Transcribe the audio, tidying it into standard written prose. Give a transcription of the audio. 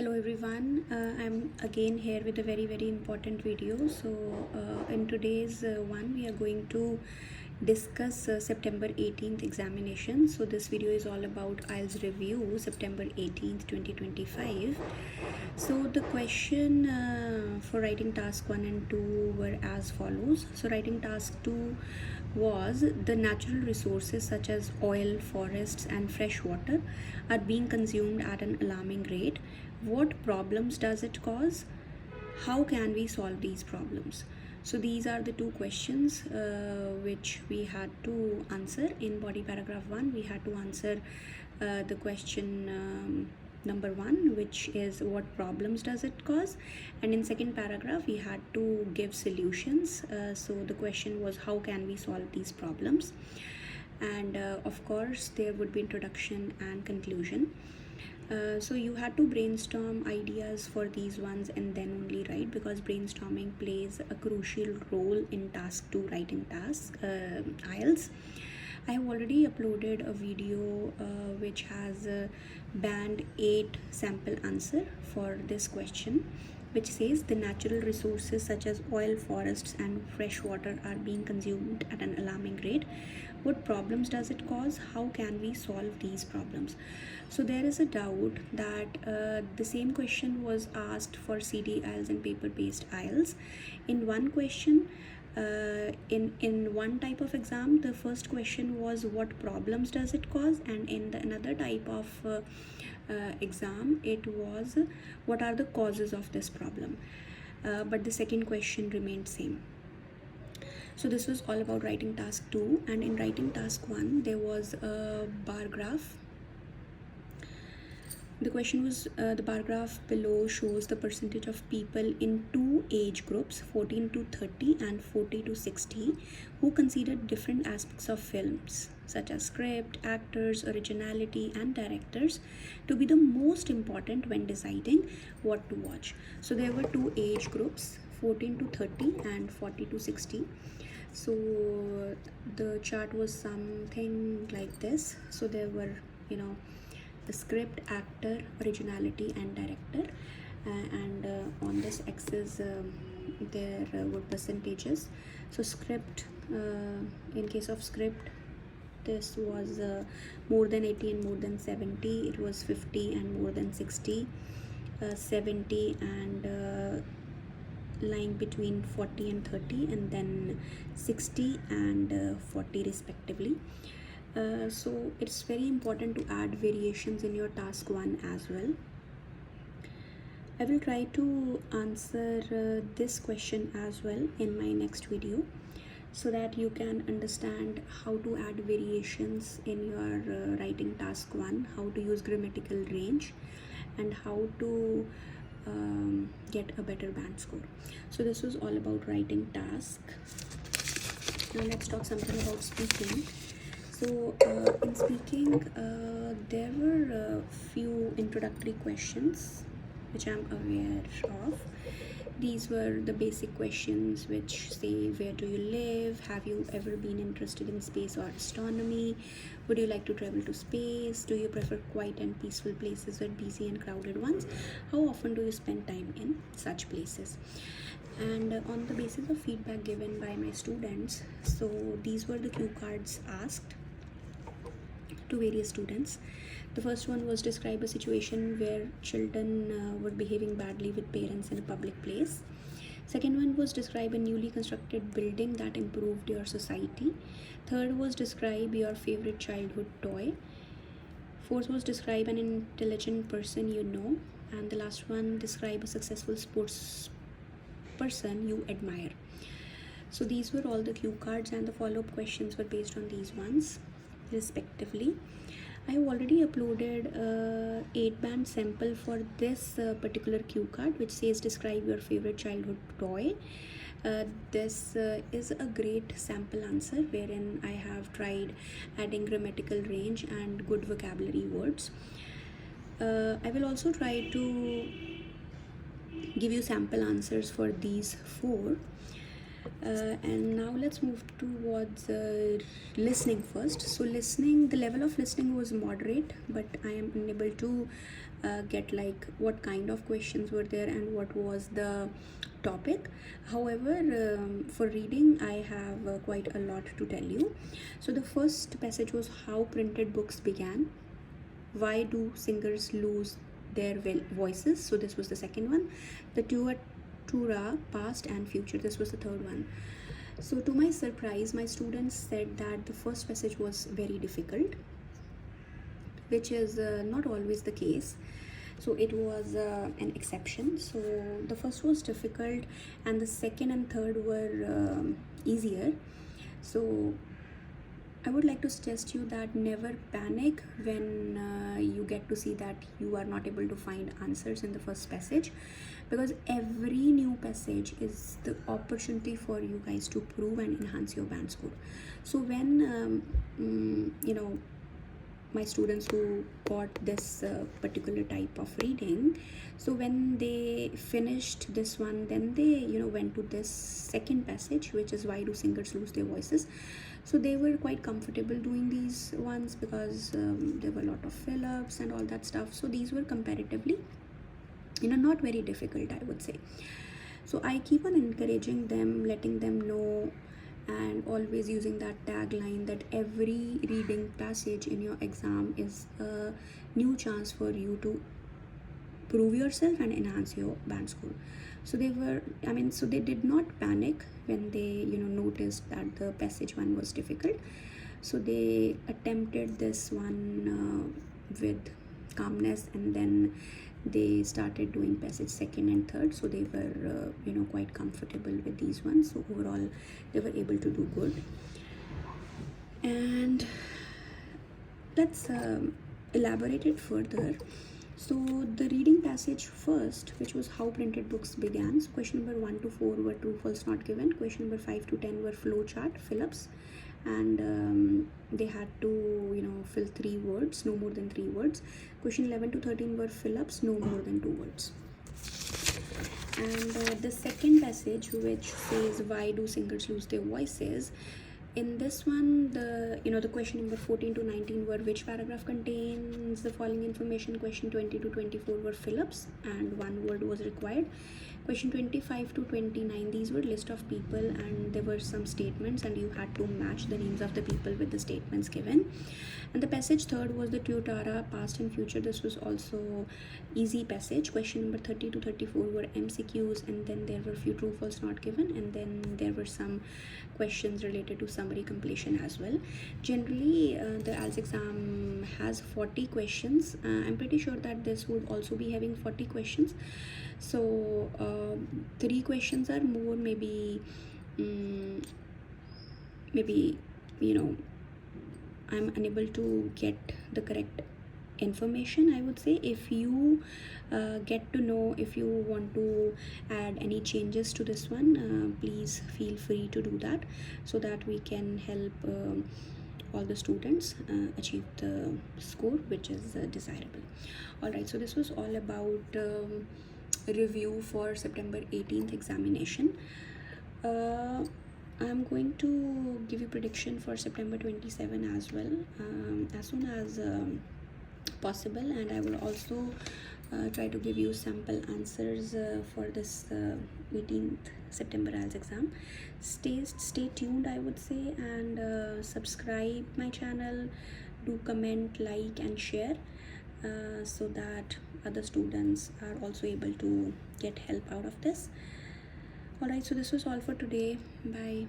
Hello everyone, I'm again here with a very important video. In today's one we are going to discuss September 18th examination. So this video is all about IELTS review September 18th 2025. So the question for writing task 1 and 2 were as follows. So writing task 2 was the natural resources such as oil, forests and fresh water are being consumed at an alarming rate. What problems does it cause? How can we solve these problems? So these are the two questions which we had to answer. In body paragraph 1 we had to answer the question number 1, which is what problems does it cause, and in second paragraph we had to give solutions. So the question was how can we solve these problems, and of course there would be introduction and conclusion. So you had to brainstorm ideas for these ones and then only write, because brainstorming plays a crucial role in task 2 writing task IELTS. I have already uploaded a video which has band 8 sample answer for this question, which says the natural resources such as oil, forests and fresh water are being consumed at an alarming rate. What problems does it cause? How can we solve these problems? So there is a doubt that the same question was asked for CD IELTS and paper-based IELTS. In one question, in one type of exam, the first question was what problems does it cause, and in the another type of exam it was what are the causes of this problem, but the second question remained same. So this was all about writing task 2, and in writing task 1 there was a bar graph. The question was the bar graph below shows the percentage of people in two age groups, 14 to 30 and 40 to 60, who considered different aspects of films such as script, actors, originality and directors to be the most important when deciding what to watch. So there were two age groups, 14 to 30 and 40 to 60. So the chart was something like this. So there were, the script, actor, originality and director, and on this axis there were percentages. So script, in case of script, this was more than 80 and more than 70. It was 50 and more than 60, 70 and lying between 40 and 30, and then 60 and 40 respectively. So it's very important to add variations in your task 1 as well. I will try to answer this question as well in my next video, so that you can understand how to add variations in your writing task 1, how to use grammatical range, and how to get a better band score. So this was all about writing task. Now let's talk something about speaking. So in speaking there were a few introductory questions which I'm aware of. These were the basic questions which say, where do you live? Have you ever been interested in space or astronomy? Would you like to travel to space? Do you prefer quiet and peaceful places or busy and crowded ones? How often do you spend time in such places? And on the basis of feedback given by my students, so these were the cue cards asked to various students. The first one was describe a situation where children were behaving badly with parents in a public place. Second one was describe a newly constructed building that improved your society. Third was describe your favorite childhood toy. Fourth was describe an intelligent person you know. And the last one, describe a successful sports person you admire. So these were all the cue cards, and the follow-up questions were based on these ones respectively. I have already uploaded 8-band sample for this particular cue card, which says describe your favorite childhood toy. This is a great sample answer wherein I have tried adding grammatical range and good vocabulary words. I will also try to give you sample answers for these 4. And now let's move towards listening first. So listening, the level of listening was moderate, but I am unable to get like what kind of questions were there and what was the topic. However, for reading I have quite a lot to tell you. So the first passage was how printed books began, why do singers lose their voices, so this was the second one. The Tura, past and future, this was the third one. So to my surprise, my students said that the first passage was very difficult, which is not always the case. So it was an exception. So the first was difficult and the second and third were easier. So I would like to suggest you that never panic when you get to see that you are not able to find answers in the first passage, because every new passage is the opportunity for you guys to prove and enhance your band score. So when my students who got this particular type of reading, so when they finished this one, then they went to this second passage, which is why do singers lose their voices. So they were quite comfortable doing these ones because there were a lot of fill-ups and all that stuff. So these were comparatively not very difficult, I would say. So I keep on encouraging them, letting them know, and always using that tagline that every reading passage in your exam is a new chance for you to prove yourself and enhance your band score. So they did not panic when they noticed that the passage one was difficult. So they attempted this one with calmness, and then they started doing passage second and third. So they were quite comfortable with these ones. So overall they were able to do good. And let's elaborate it further. So the reading passage first, which was how printed books began. So question number 1 to 4 were true false not given. Question number 5 to 10 were flow chart fill-ups, and they had to fill 3 words, no more than 3 words. Question 11 to 13 were fill-ups, no more than 2 words. And the second passage, which says why do singers lose their voices, in this one the question number 14 to 19 were which paragraph contains the following information. Question 20 to 24 were fill-ups and 1 word was required. Question 25 to 29, these were list of people and there were some statements and you had to match the names of the people with the statements given. And the passage third was the Tuatara, past and future. This was also easy passage. Question number 30 to 34 were MCQs, and then there were few true false not given, and then there were some questions related to summary completion as well. Generally the IELTS exam has 40 questions. I'm pretty sure that this would also be having 40 questions. So 3 questions are more maybe I'm unable to get the correct information, I would say. If you get to know, if you want to add any changes to this one, please feel free to do that so that we can help all the students achieve the score which is desirable. Alright, so this was all about review for September 18th examination. I'm going to give you prediction for September 27 as well, as soon as possible, and I will also try to give you sample answers for this 18th September IELTS exam. Stay tuned, I would say, and subscribe my channel, do comment, like and share so that other students are also able to get help out of this. Alright, so this was all for today. Bye.